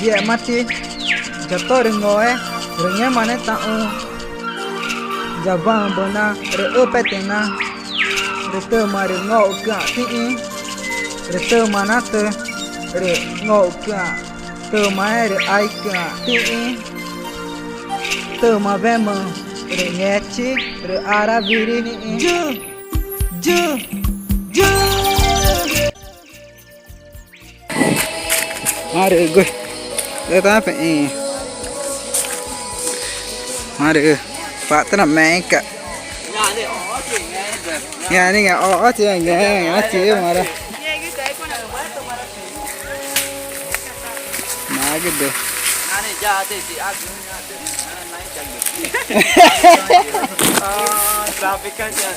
Dia mati jatuh rengoe renge mana tahu jabang bona re petena re mari ngau ka ti re mana te re ngau ka te mai re ai ka ti te ma vema re ngechi re ara viri ni ju ju ju mari gue ta phải mà được bạn tên là mẹ cả nghe đi nghe ó chứ nghe chứ mà đây má cái được traffic kan ya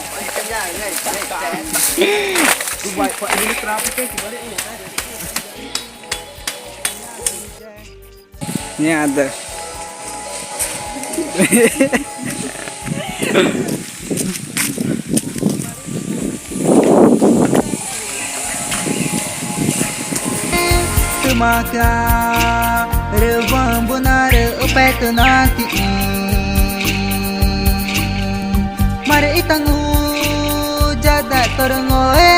Dubai kok ini traffic kan gimana ini ini ada maka revang benar upet nanti mari itangu jada torengoe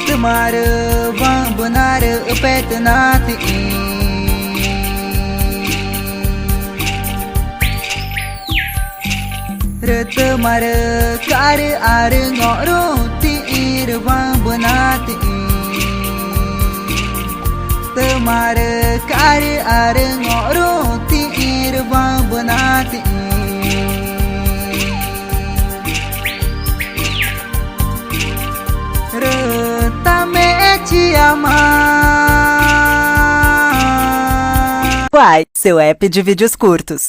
temare bang benar upet nanti rete mare kare are ngoro ti revang benati temare kare are ngoro ti revang benati retame chiama. Uai, seu app de vídeos curtos.